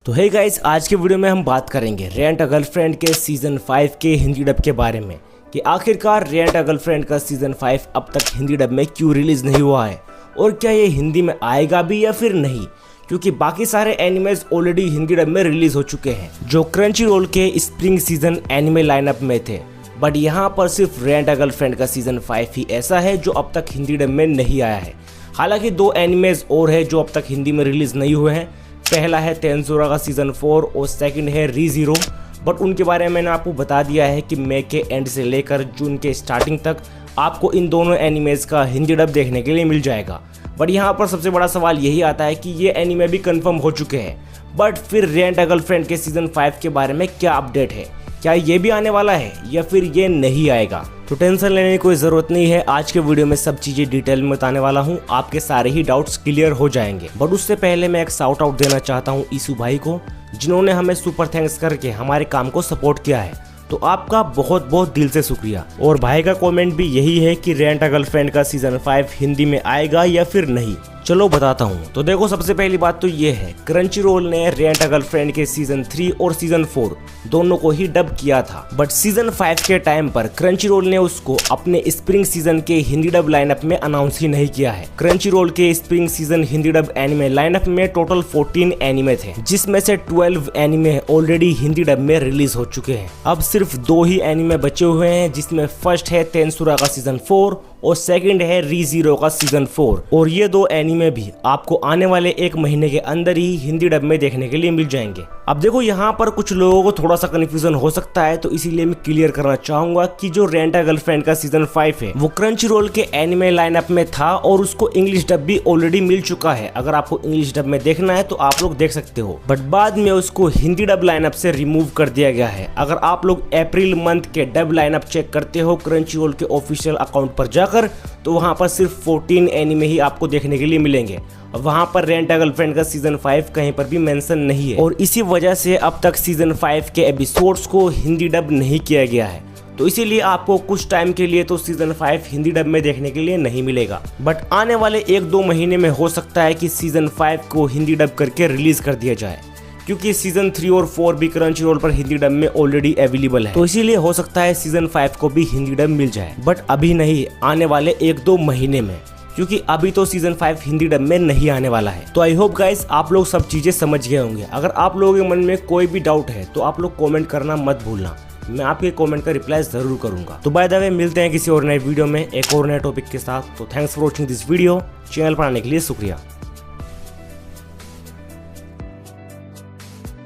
तो hey guys, आज के वीडियो में हम बात करेंगे रेंट अ गर्लफ्रेंड के सीजन 5 के हिंदी डब के बारे में कि आखिरकार रेंट अ गर्लफ्रेंड का सीजन 5 अब तक हिंदी डब में क्यों रिलीज नहीं हुआ है और क्या ये हिंदी में आएगा भी या फिर नहीं, क्योंकि बाकी सारे एनिमेज ऑलरेडी हिंदी डब में रिलीज हो चुके हैं जो क्रंची रोल के स्प्रिंग सीजन एनिमे लाइनअप में थे। बट यहाँ पर सिर्फ रेंट अ गर्लफ्रेंड का सीजन 5 ही ऐसा है जो अब तक हिंदी डब में नहीं आया है। हालांकि दो एनिमेज और है जो अब तक हिंदी में रिलीज नहीं हुए हैं। पहला है तेंसुरा का सीजन 4 और सेकंड है रीज़ीरो। बट उनके बारे में मैंने आपको बता दिया है कि मई के एंड से लेकर जून के स्टार्टिंग तक आपको इन दोनों एनिमेज का हिंदी डब देखने के लिए मिल जाएगा। बट यहाँ पर सबसे बड़ा सवाल यही आता है कि ये एनिमे भी कंफर्म हो चुके हैं, बट फिर रेंट अ गर्लफ्रेंड के सीजन 5 के बारे में क्या अपडेट है, क्या ये भी आने वाला है या फिर ये नहीं आएगा। तो टेंशन लेने की कोई ज़रूरत नहीं है, आज के वीडियो में सब चीज़ें डिटेल में बताने वाला हूँ, आपके सारे ही डाउट्स क्लियर हो जाएंगे। बट उससे पहले मैं एक शाउट आउट देना चाहता हूँ ईसू भाई को, जिन्होंने हमें सुपर थैंक्स करके हमारे काम को सपोर्ट किया है। तो आपका बहुत बहुत दिल से शुक्रिया। और भाई का कमेंट भी यही है कि रेंट अ गर्लफ्रेंड का सीजन 5 हिंदी में आएगा या फिर नहीं। चलो बताता हूँ। तो देखो, सबसे पहली बात तो ये है, क्रंची रोल ने रेंट अ गर्लफ्रेंड के सीजन 3 और सीजन 4 दोनों को ही डब किया था। बट सीजन 5 के टाइम पर क्रंची रोल ने उसको अपने स्प्रिंग सीजन के हिंदी डब लाइनअप में अनाउंस ही नहीं किया है। क्रंची रोल के spring season Hindi dub anime lineup में टोटल 14 एनिमे थे, जिसमें से 12 एनिमे ऑलरेडी हिंदी डब में रिलीज हो चुके हैं। अब सिर्फ 2 ही एनिमे बचे हुए हैं, जिसमें फर्स्ट है तेंसुरा का सीजन 4 और सेकंड है रीज़ीरो का सीजन 4। और ये 2 एनिमे भी आपको आने वाले 1 महीने के अंदर ही हिंदी डब में देखने के लिए मिल जाएंगे। अब देखो, यहाँ पर कुछ लोगों को थोड़ा सा कंफ्यूजन हो सकता है, तो इसीलिए मैं क्लियर करना चाहूंगा कि जो रेंट अ गर्लफ्रेंड का सीजन 5 है वो क्रंची रोल के एनिमे लाइनअप में था और उसको इंग्लिश डब भी ऑलरेडी मिल चुका है। अगर आपको इंग्लिश डब में देखना है तो आप लोग देख सकते हो, बट बाद में उसको हिंदी डब लाइनअप से रिमूव कर दिया गया है। अगर आप लोग अप्रैल मंथ के डब लाइनअप चेक करते हो क्रंची रोल के ऑफिशियल अकाउंट पर जाकर, तो वहां पर सिर्फ 14 एनिमे ही आपको देखने के लिए मिलेंगे। वहां पर रेंट अ गर्लफ्रेंड का सीजन 5 कहीं पर भी मेंशन नहीं है और इसी वजह से अब तक सीजन 5 के एपिसोड्स को हिंदी डब नहीं किया गया है। तो इसीलिए आपको कुछ टाइम के लिए तो सीजन 5 हिंदी डब में देखने के लिए नहीं मिलेगा। बट आने वाले 1-2 महीने में हो सकता है कि सीजन 5 को हिंदी डब करके रिलीज कर दिया जाए, क्योंकि सीजन 3 और 4 भी क्रंची रोल पर हिंदी डब में ऑलरेडी अवेलेबल है। तो इसीलिए हो सकता है सीजन 5 को भी हिंदी डब मिल जाए, बट अभी नहीं, आने वाले 1-2 महीने में, क्योंकि अभी तो सीजन 5 हिंदी डब में नहीं आने वाला है। तो आई होप गाइस आप लोग सब चीजें समझ गए होंगे। अगर आप लोगों के मन में कोई भी डाउट है तो आप लोग कमेंट करना मत भूलना, मैं आपके कमेंट का रिप्लाई जरूर करूंगा। तो बाय द वे, मिलते हैं किसी और नए वीडियो में एक और नए टॉपिक के साथ। तो thanks for watching this video. Channel पर आने के लिए शुक्रिया।